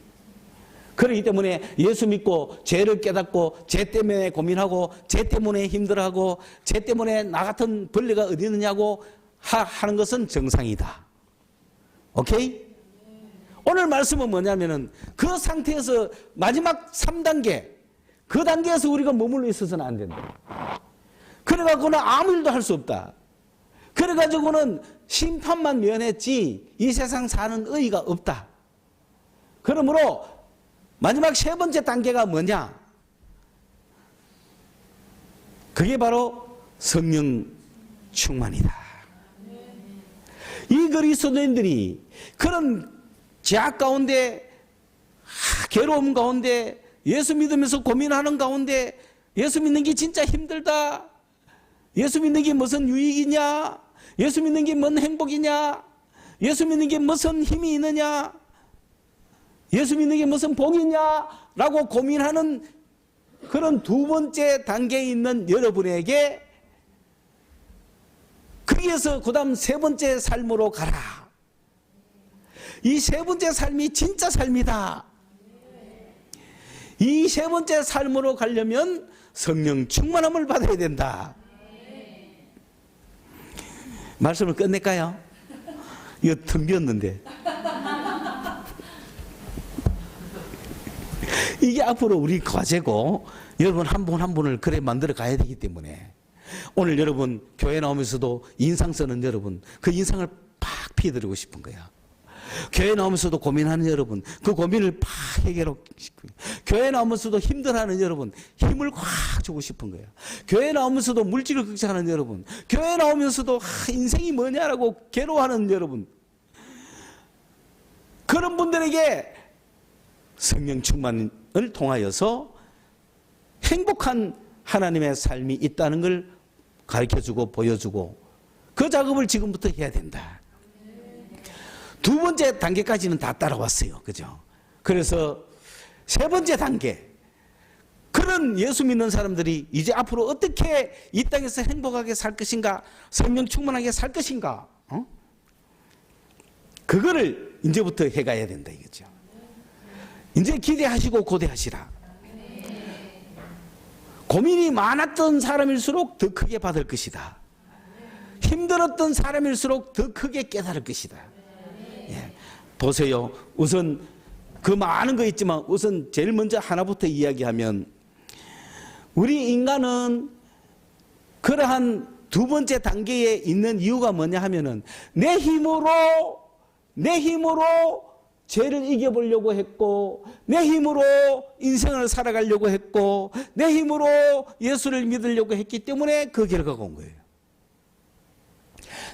그렇기 때문에 예수 믿고 죄를 깨닫고 죄 때문에 고민하고 죄 때문에 힘들어하고 죄 때문에 나 같은 벌레가 어디 있느냐고 하는 것은 정상이다. 오케이? 오늘 말씀은 뭐냐면은 그 상태에서 마지막 3단계 그 단계에서 우리가 머물러 있어서는 안 된다. 그래가지고는 아무 일도 할 수 없다. 그래가지고는 심판만 면했지 이 세상 사는 의의가 없다. 그러므로 마지막 3번째 단계가 뭐냐? 그게 바로 성령 충만이다. 이 그리스도인들이 그런 죄악 가운데 괴로움 가운데 예수 믿으면서 고민하는 가운데 예수 믿는 게 진짜 힘들다. 예수 믿는 게 무슨 유익이냐? 예수 믿는 게 뭔 행복이냐? 예수 믿는 게 무슨 힘이 있느냐? 예수 믿는 게 무슨 복이냐? 라고 고민하는 그런 2번째 단계에 있는 여러분에게 거기에서 그 다음 3번째 삶으로 가라. 이 3번째 삶이 진짜 삶이다. 이 3번째 삶으로 가려면 성령 충만함을 받아야 된다. 말씀을 끝낼까요? 이거 텅 비었는데. 이게 앞으로 우리 과제고 여러분 한 분 한 분을 그래 만들어 가야 되기 때문에 오늘 여러분 교회 나오면서도 인상 쓰는 여러분 그 인상을 팍 피해드리고 싶은 거야. 교회 나오면서도 고민하는 여러분 그 고민을 팍 해결하고 싶은 거야. 교회 나오면서도 힘들어하는 여러분 힘을 확 주고 싶은 거야. 교회 나오면서도 물질을 걱정하는 여러분 교회 나오면서도 인생이 뭐냐라고 괴로워하는 여러분 그런 분들에게 성령 충만을 통하여서 행복한 하나님의 삶이 있다는 걸 가르쳐주고 보여주고 그 작업을 지금부터 해야 된다. 2번째 단계까지는 다 따라왔어요. 그죠? 그래서 3번째 단계. 그런 예수 믿는 사람들이 이제 앞으로 어떻게 이 땅에서 행복하게 살 것인가, 성령 충만하게 살 것인가, 그거를 이제부터 해가야 된다 이거죠. 이제 기대하시고 고대하시라. 고민이 많았던 사람일수록 더 크게 받을 것이다. 힘들었던 사람일수록 더 크게 깨달을 것이다. 예. 보세요. 우선 그 많은 거 있지만 우선 제일 먼저 하나부터 이야기하면 우리 인간은 그러한 2번째 단계에 있는 이유가 뭐냐 하면은 내 힘으로 죄를 이겨보려고 했고 내 힘으로 인생을 살아가려고 했고 내 힘으로 예수를 믿으려고 했기 때문에 그 결과가 온 거예요.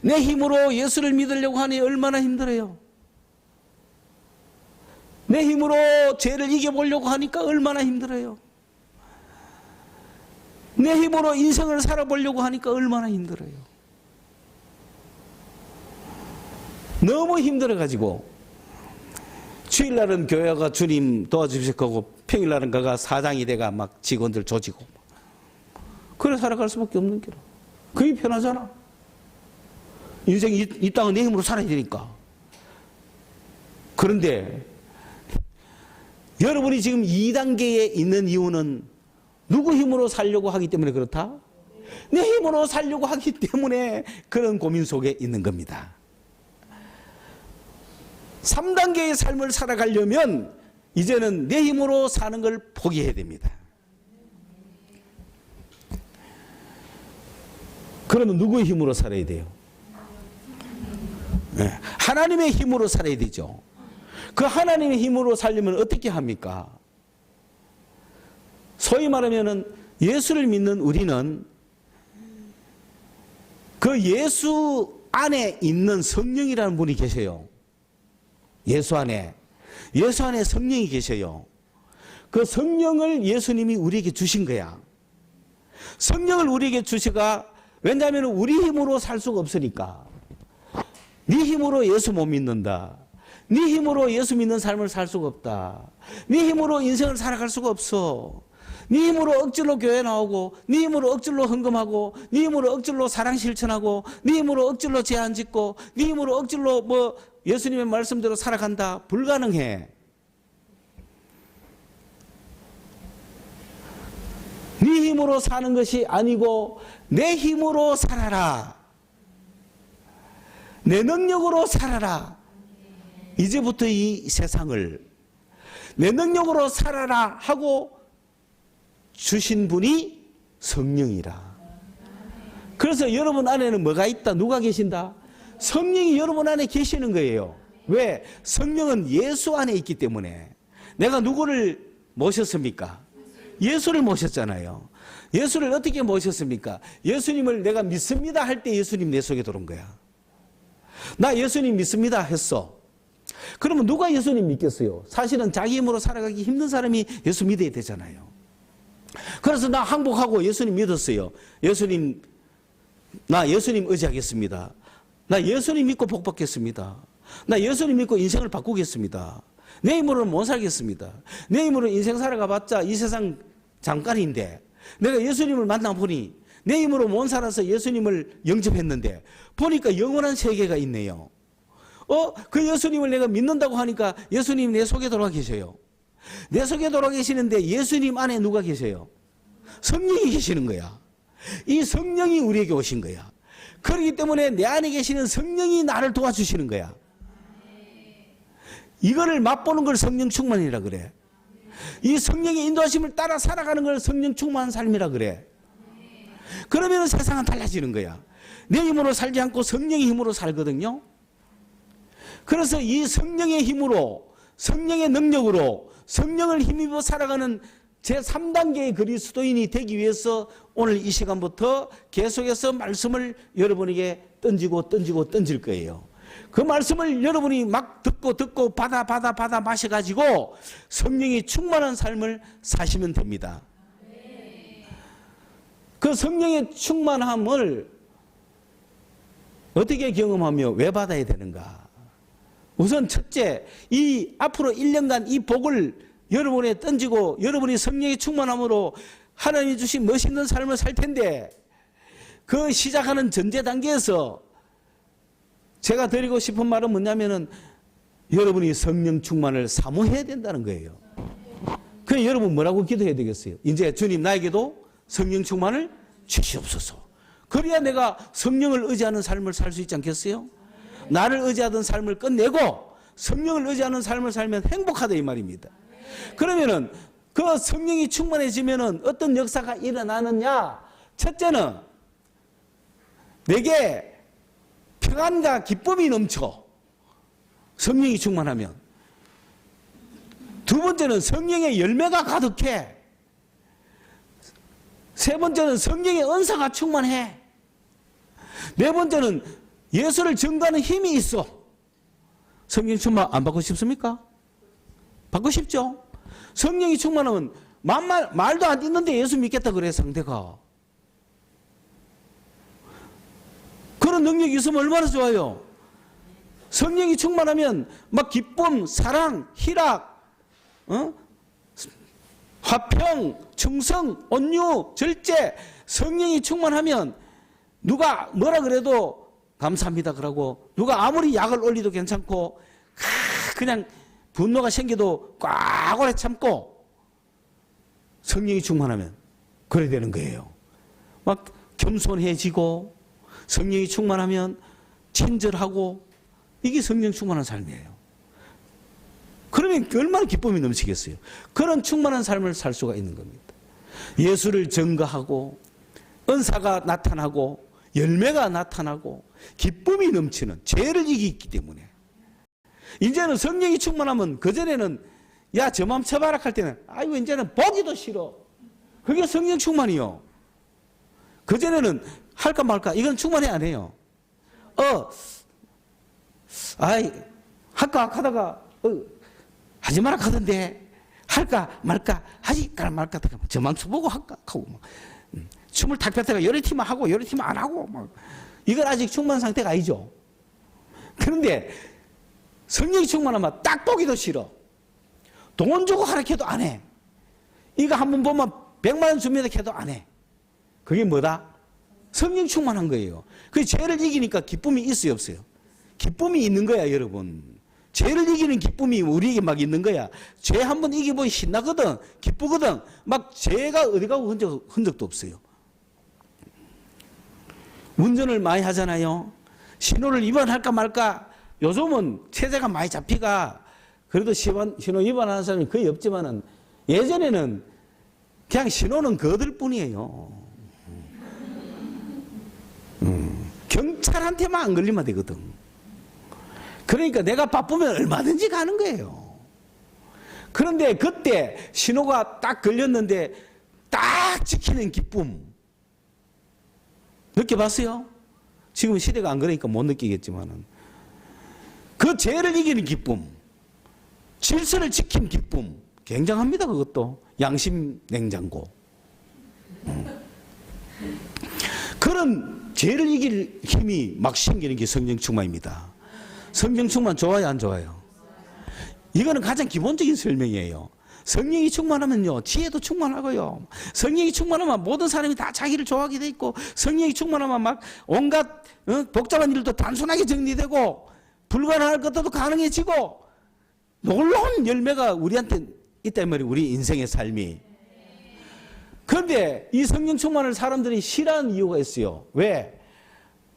내 힘으로 예수를 믿으려고 하니 얼마나 힘들어요. 내 힘으로 죄를 이겨보려고 하니까 얼마나 힘들어요. 내 힘으로 인생을 살아보려고 하니까 얼마나 힘들어요. 너무 힘들어가지고 주일날은 교회가 주님 도와주시고 평일날은 그가 사장이 돼가 막 직원들 조지고 그래 살아갈 수밖에 없는 게라. 그게 편하잖아. 인생 이 땅은 내 힘으로 살아야 되니까. 그런데 여러분이 지금 2단계에 있는 이유는 누구 힘으로 살려고 하기 때문에 그렇다? 내 힘으로 살려고 하기 때문에 그런 고민 속에 있는 겁니다. 3단계의 삶을 살아가려면 이제는 내 힘으로 사는 걸 포기해야 됩니다. 그러면 누구의 힘으로 살아야 돼요? 네. 하나님의 힘으로 살아야 되죠. 그 하나님의 힘으로 살려면 어떻게 합니까? 소위 말하면 예수를 믿는 우리는 그 예수 안에 있는 성령이라는 분이 계세요. 예수 안에 성령이 계셔요. 그 성령을 예수님이 우리에게 주신 거야. 성령을 우리에게 주시가 왜냐하면 우리 힘으로 살 수가 없으니까. 네 힘으로 예수 못 믿는다. 네 힘으로 예수 믿는 삶을 살 수가 없다. 네 힘으로 인생을 살아갈 수가 없어. 네 힘으로 억지로 교회 나오고 네 힘으로 억지로 헌금하고 네 힘으로 억지로 사랑 실천하고 네 힘으로 억지로 제한 짓고 네 힘으로 억지로 뭐 예수님의 말씀대로 살아간다. 불가능해. 네 힘으로 사는 것이 아니고 내 힘으로 살아라. 내 능력으로 살아라. 이제부터 이 세상을 내 능력으로 살아라 하고 주신 분이 성령이라. 그래서 여러분 안에는 뭐가 있다? 누가 계신다? 성령이 여러분 안에 계시는 거예요. 왜? 성령은 예수 안에 있기 때문에. 내가 누구를 모셨습니까? 예수를 모셨잖아요. 예수를 어떻게 모셨습니까? 예수님을 내가 믿습니다 할 때 예수님 내 속에 들어온 거야. 나 예수님 믿습니다 했어. 그러면 누가 예수님 믿겠어요? 사실은 자기 힘으로 살아가기 힘든 사람이 예수 믿어야 되잖아요. 그래서 나 항복하고 예수님 믿었어요. 예수님, 나 예수님 의지하겠습니다. 나 예수님 믿고 복 받겠습니다. 나 예수님 믿고 인생을 바꾸겠습니다. 내 힘으로는 못 살겠습니다. 내 힘으로 인생 살아가봤자 이 세상 잠깐인데 내가 예수님을 만나보니 내 힘으로 못 살아서 예수님을 영접했는데 보니까 영원한 세계가 있네요. 그 예수님을 내가 믿는다고 하니까 예수님 내 속에 돌아 계셔요. 내 속에 돌아 계시는데 예수님 안에 누가 계세요? 성령이 계시는 거야. 이 성령이 우리에게 오신 거야. 그렇기 때문에 내 안에 계시는 성령이 나를 도와주시는 거야. 이거를 맛보는 걸 성령 충만이라 그래. 이 성령의 인도하심을 따라 살아가는 걸 성령 충만한 삶이라 그래. 그러면 세상은 달라지는 거야. 내 힘으로 살지 않고 성령의 힘으로 살거든요. 그래서 이 성령의 힘으로, 성령의 능력으로 성령을 힘입어 살아가는 제3단계의 그리스도인이 되기 위해서 오늘 이 시간부터 계속해서 말씀을 여러분에게 던질 거예요. 그 말씀을 여러분이 막 듣고 받아 마셔가지고 성령이 충만한 삶을 사시면 됩니다. 그 성령의 충만함을 어떻게 경험하며 왜 받아야 되는가? 우선 첫째, 이 앞으로 1년간 이 복을 여러분에 던지고 여러분이 성령의 충만함으로 하나님이 주신 멋있는 삶을 살 텐데 그 시작하는 전제 단계에서 제가 드리고 싶은 말은 뭐냐면은 여러분이 성령 충만을 사모해야 된다는 거예요. 그럼 여러분 뭐라고 기도해야 되겠어요? 이제 주님 나에게도 성령 충만을 주시옵소서. 그래야 내가 성령을 의지하는 삶을 살 수 있지 않겠어요? 나를 의지하던 삶을 끝내고 성령을 의지하는 삶을 살면 행복하다 이 말입니다. 그러면은 그 성령이 충만해지면은 어떤 역사가 일어나느냐? 첫째는 내게 평안과 기쁨이 넘쳐. 성령이 충만하면. 두 번째는 성령의 열매가 가득해. 세 번째는 성령의 은사가 충만해. 네 번째는 예수를 증거하는 힘이 있어. 성령 충만 안 받고 싶습니까? 받고 싶죠? 성령이 충만하면 말도 안 듣는데 예수 믿겠다 그래 상대가. 그런 능력이 있으면 얼마나 좋아요. 성령이 충만하면 막 기쁨, 사랑, 희락, 화평, 충성, 온유, 절제, 성령이 충만하면 누가 뭐라 그래도 감사합니다 그러고, 누가 아무리 약을 올리도 괜찮고, 그냥 분노가 생겨도 꽉 오래 참고, 성령이 충만하면 그래 되는 거예요. 막 겸손해지고, 성령이 충만하면 친절하고, 이게 성령 충만한 삶이에요. 그러면 얼마나 기쁨이 넘치겠어요. 그런 충만한 삶을 살 수가 있는 겁니다. 예수를 증거하고, 은사가 나타나고, 열매가 나타나고, 기쁨이 넘치는, 죄를 이기기 때문에. 이제는 성령이 충만하면, 그전에는 야 저 맘 쳐봐라 할 때는 아이고 이제는 보기도 싫어. 그게 성령 충만이요. 그전에는 할까 말까, 이건 충만해 안 해요. 할까 하다가 하지 마라 하던데, 할까 말까 하지까 말까 하다가 저만 보고 할까 하고 막 춤을 탁 폈다가 여러 팀만 하고 여러 팀만 안 하고 막, 이건 아직 충만 상태가 아니죠. 그런데 성령이 충만하면 딱 보기도 싫어. 돈 주고 하라 해도 안 해. 이거 한 번 보면 100만 원 줍니다 해도 안 해. 그게 뭐다? 성령 충만한 거예요. 그 죄를 이기니까 기쁨이 있어요 없어요? 기쁨이 있는 거야 여러분. 죄를 이기는 기쁨이 우리에게 막 있는 거야. 죄 한번 이기보면 신나거든, 기쁘거든. 막 죄가 어디 가고 흔적도 없어요. 운전을 많이 하잖아요. 신호를 위반할까 말까. 요즘은 체제가 많이 잡히가, 그래도 신호 위반하는 사람이 거의 없지만은, 예전에는 그냥 신호는 거들 뿐이에요. 경찰한테만 안 걸리면 되거든. 그러니까 내가 바쁘면 얼마든지 가는 거예요. 그런데 그때 신호가 딱 걸렸는데 딱 지키는 기쁨 느껴봤어요? 지금 시대가 안 그러니까 못 느끼겠지만은, 그 죄를 이기는 기쁨, 질서를 지킨 기쁨, 굉장합니다. 그것도 양심 냉장고. 그런 죄를 이길 힘이 막 생기는 게 성령 충만입니다. 성령 충만 좋아요 안 좋아요? 이거는 가장 기본적인 설명이에요. 성령이 충만하면요 지혜도 충만하고요, 성령이 충만하면 모든 사람이 다 자기를 좋아하게 돼 있고, 성령이 충만하면 막 온갖 복잡한 일도 단순하게 정리되고, 불가능할 것도 가능해지고, 놀라운 열매가 우리한테 있단 말이에요. 우리 인생의 삶이. 그런데 이 성령 충만을 사람들이 싫어하는 이유가 있어요. 왜?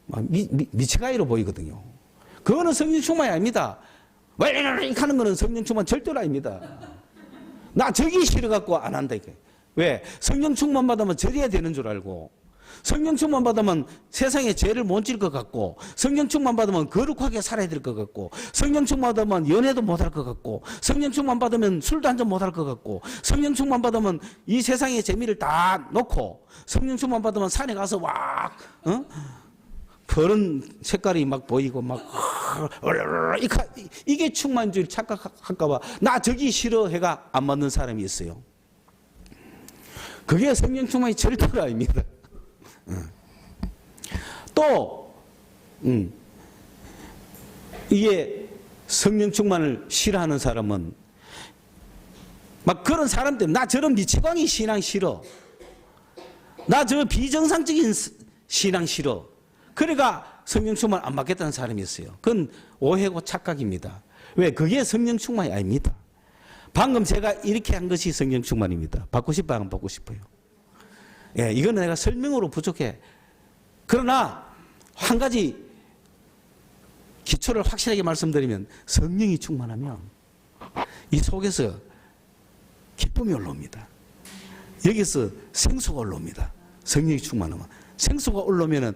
막 미치가이로 보이거든요. 그거는 성령 충만이 아닙니다. 왜 하는 거는 성령 충만 절대로 아닙니다. 나 저기 싫어갖고 안 한다 이게. 왜? 성령 충만 받으면 절해야 되는 줄 알고, 성령 충만 받으면 세상에 죄를 못 질 것 같고, 성령 충만 받으면 거룩하게 살아야 될 것 같고, 성령 충만 받으면 연애도 못 할 것 같고, 성령 충만 받으면 술도 한잔 못 할 것 같고, 성령 충만 받으면 이 세상의 재미를 다 놓고, 성령 충만 받으면 산에 가서 막 그런 색깔이 막 보이고 막 이게 충만인 줄 착각할까봐 나 저기 싫어 해가 안 맞는 사람이 있어요. 그게 성령 충만이 절대로 아닙니다. 또 이게 성령 충만을 싫어하는 사람은 막 그런 사람 때문에 나 저런 미치광이 신앙 싫어, 나 저 비정상적인 신앙 싫어, 그러니까 성령 충만 안 받겠다는 사람이 있어요. 그건 오해고 착각입니다. 왜? 그게 성령 충만이 아닙니다. 방금 제가 이렇게 한 것이 성령 충만입니다. 받고 싶어요? 안 받고 싶어요? 예, 이거는 내가 설명으로 부족해. 그러나 한 가지 기초를 확실하게 말씀드리면, 성령이 충만하면 이 속에서 기쁨이 올라옵니다. 여기서 생수가 올라옵니다. 성령이 충만하면. 생수가 올라오면은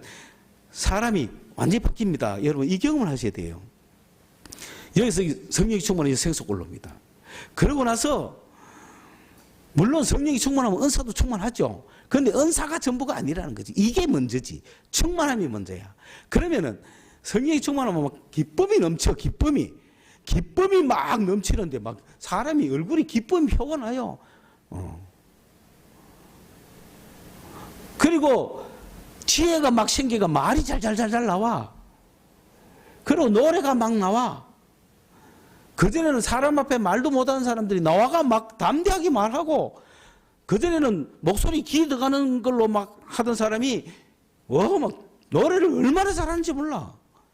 사람이 완전히 바뀝니다. 여러분 이 경험을 하셔야 돼요. 여기서 성령이 충만해서 생수가 올라옵니다. 그러고 나서 물론 성령이 충만하면 은사도 충만하죠. 그런데 은사가 전부가 아니라는 거지. 이게 먼저지. 충만함이 먼저야. 그러면은 성령이 충만하면 막 기쁨이 넘쳐. 기쁨이 막 넘치는데 막 사람이 얼굴이 기쁨이 표가 나요. 그리고 지혜가 막 생기가 말이 잘잘잘잘 나와. 그리고 노래가 막 나와. 그전에는 사람 앞에 말도 못하는 사람들이 나와가 막 담대하게 말하고, 그전에는 목소리 기 들어가는 걸로 막 하던 사람이 막 노래를 얼마나 잘하는지 몰라.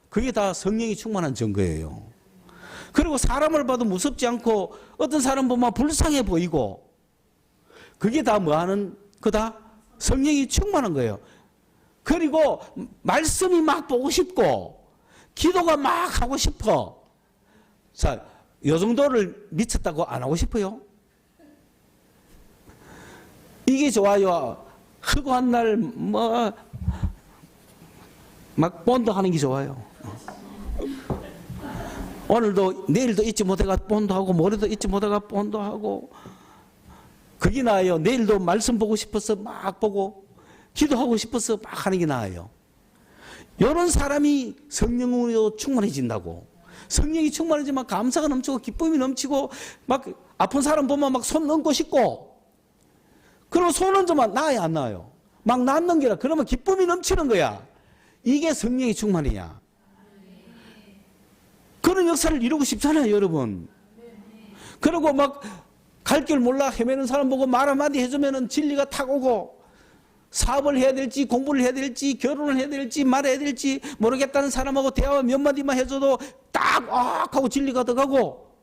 그게 다 성령이 충만한 증거예요. 그리고 사람을 봐도 무섭지 않고 어떤 사람 보면 불쌍해 보이고, 그게 다 뭐하는 거다? 성령이 충만한 거예요. 그리고 말씀이 막 보고 싶고 기도가 막 하고 싶어. 자, 요 정도를 미쳤다고 안 하고 싶어요? 이게 좋아요. 허구한 날 막 본드하는 게 좋아요. 오늘도 내일도 잊지 못해가 본드하고 모레도 잊지 못해가 본드하고, 그게 나아요. 내일도 말씀 보고 싶어서 막 보고 기도하고 싶어서 막 하는 게 나아요. 이런 사람이 성령으로 충만해진다고. 성령이 충만해지면 감사가 넘치고 기쁨이 넘치고 막 아픈 사람 보면 막 손 얹고 싶고, 그리고 손 얹으면 나아요 안 나아요? 막 낫는 게라. 그러면 기쁨이 넘치는 거야. 이게 성령의 충만이냐. 그런 역사를 이루고 싶잖아요 여러분. 그리고 막 갈 길 몰라 헤매는 사람 보고 말 한마디 해주면 진리가 탁 오고, 사업을 해야 될지 공부를 해야 될지 결혼을 해야 될지 말해야 될지 모르겠다는 사람하고 대화 몇 마디만 해줘도 딱 하고 진리가 들어가고,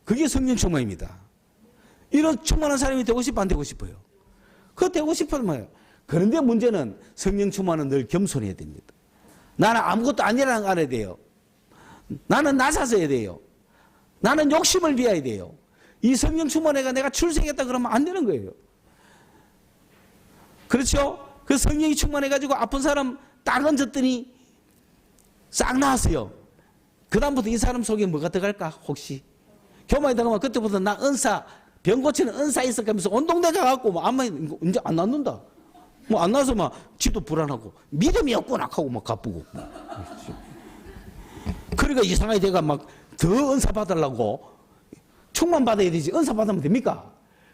그게 성령 충만입니다. 이런 충만한 사람이 되고 싶어 안 되고 싶어요? 그거 되고 싶어요. 그런데 문제는 성령 충만은 늘 겸손해야 됩니다. 나는 아무것도 아니라는 걸 알아야 돼요. 나는 낮아져야 돼요. 나는 욕심을 비워야 돼요. 이 성령 충만해가 내가 출세했다 그러면 안 되는 거예요. 그렇죠? 그 성령이 충만해가지고 아픈 사람 딱 얹었더니 싹 나았어요. 그 다음부터 이 사람 속에 뭐가 들어갈까 혹시? 교만에 들어가면 그때부터 나 은사, 병 고치는 은사 있을까 하면서 온 동네 가갖고 뭐 아마 이제 안 낫는다. 뭐 안 나서 막 지도 불안하고 믿음이 없구나 하고 막 가쁘고. 그러니까 이상하게 내가 막 더 은사 받으려고 충만 받아야 되지 은사 받으면 됩니까?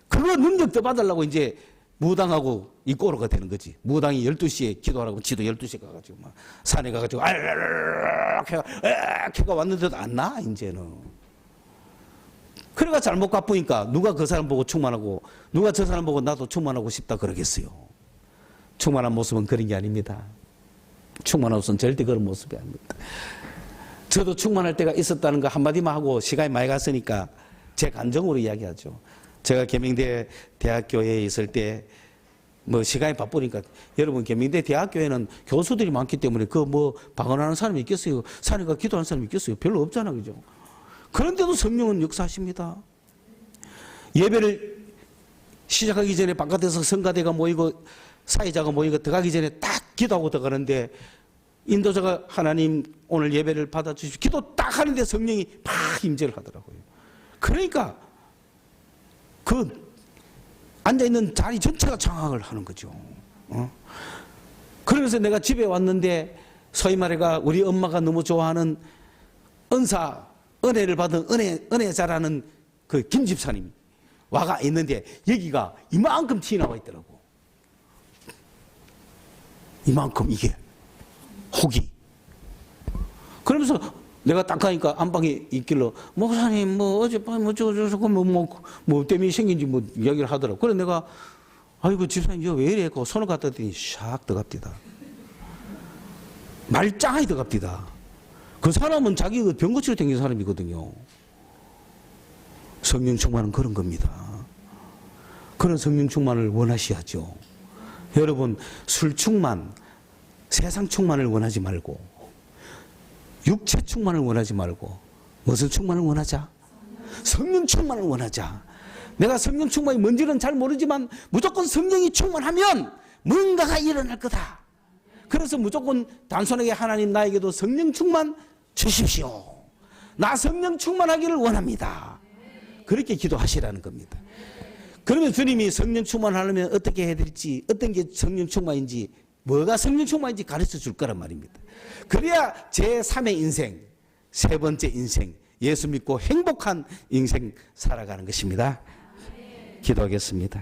그거 능력 더 받으려고 이제 무당하고 이 꼴로가 되는 거지. 무당이 12시에 기도하라고 지도 12시에 가가지고 막 산에 가가지고 걔가 왔는데도 안 나 이제는. 그러니까 잘못 갚으니까 누가 그 사람 보고 충만하고 누가 저 사람 보고 나도 충만하고 싶다 그러겠어요. 충만한 모습은 그런 게 아닙니다. 충만한 모습은 절대 그런 모습이 아닙니다. 저도 충만할 때가 있었다는 거 한마디만 하고 시간이 많이 갔으니까 제 감정으로 이야기하죠. 제가 계명대 대학교에 있을 때 뭐 시간이 바쁘니까, 여러분 계명대 대학교에는 교수들이 많기 때문에 그 뭐 방언하는 사람이 있겠어요? 산에 가 기도하는 사람이 있겠어요? 별로 없잖아, 그죠? 그런데도 성령은 역사하십니다. 예배를 시작하기 전에 바깥에서 성가대가 모이고 사회자가 모이고 들어가기 전에 딱 기도하고 들어가는데, 인도자가 하나님 오늘 예배를 받아주십시오 기도 딱 하는데 성령이 팍 임재를 하더라고요. 그러니까 그 앉아있는 자리 전체가 장악을 하는 거죠. 그래서 내가 집에 왔는데 소위 말해가 우리 엄마가 너무 좋아하는 은사, 은혜를 받은 은혜자라는 그 김 집사님이 와가 있는데 여기가 이만큼 티 나와 있더라고. 이만큼 이게 혹이. 그러면서 내가 딱 가니까 안방에 있길래 목사님 뭐 어젯밤에 뭐 저거 뭐 때문에 생긴지 뭐 이야기를 하더라고. 그래 내가 아이고 집사님 이거 왜 이래 했고 손을 갖다 대더니 샥 들어갑디다. 말짱하게 들어갑디다. 그 사람은 자기 병 고치러 다니는 사람이거든요. 성령 충만은 그런 겁니다. 그런 성령 충만을 원하셔야죠. 여러분 술 충만, 세상 충만을 원하지 말고 육체 충만을 원하지 말고 무슨 충만을 원하자? 성령 충만을 원하자. 내가 성령 충만이 뭔지는 잘 모르지만 무조건 성령이 충만하면 뭔가가 일어날 거다. 그래서 무조건 단순하게 하나님 나에게도 성령 충만 주십시오. 나 성령 충만하기를 원합니다. 그렇게 기도하시라는 겁니다. 그러면 주님이 성령 충만하려면 어떻게 해야 될지, 어떤 게 성령 충만인지, 뭐가 성령 충만인지 가르쳐 줄 거란 말입니다. 그래야 제3의 인생, 세 번째 인생, 예수 믿고 행복한 인생 살아가는 것입니다. 기도하겠습니다.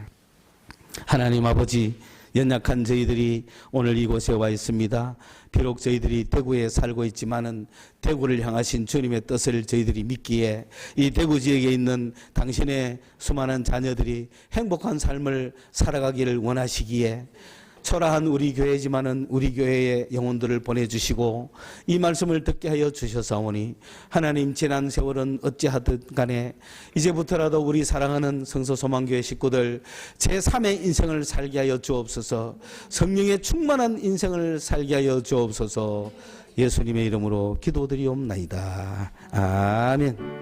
하나님 아버지, 연약한 저희들이 오늘 이곳에 와 있습니다. 비록 저희들이 대구에 살고 있지만은 대구를 향하신 주님의 뜻을 저희들이 믿기에 이 대구 지역에 있는 당신의 수많은 자녀들이 행복한 삶을 살아가기를 원하시기에 초라한 우리 교회지만은 우리 교회의 영혼들을 보내주시고 이 말씀을 듣게 하여 주셔사오니 하나님, 지난 세월은 어찌하든 간에 이제부터라도 우리 사랑하는 성서소망교회 식구들 제3의 인생을 살게 하여 주옵소서. 성령의 충만한 인생을 살게 하여 주옵소서. 예수님의 이름으로 기도드리옵나이다. 아멘.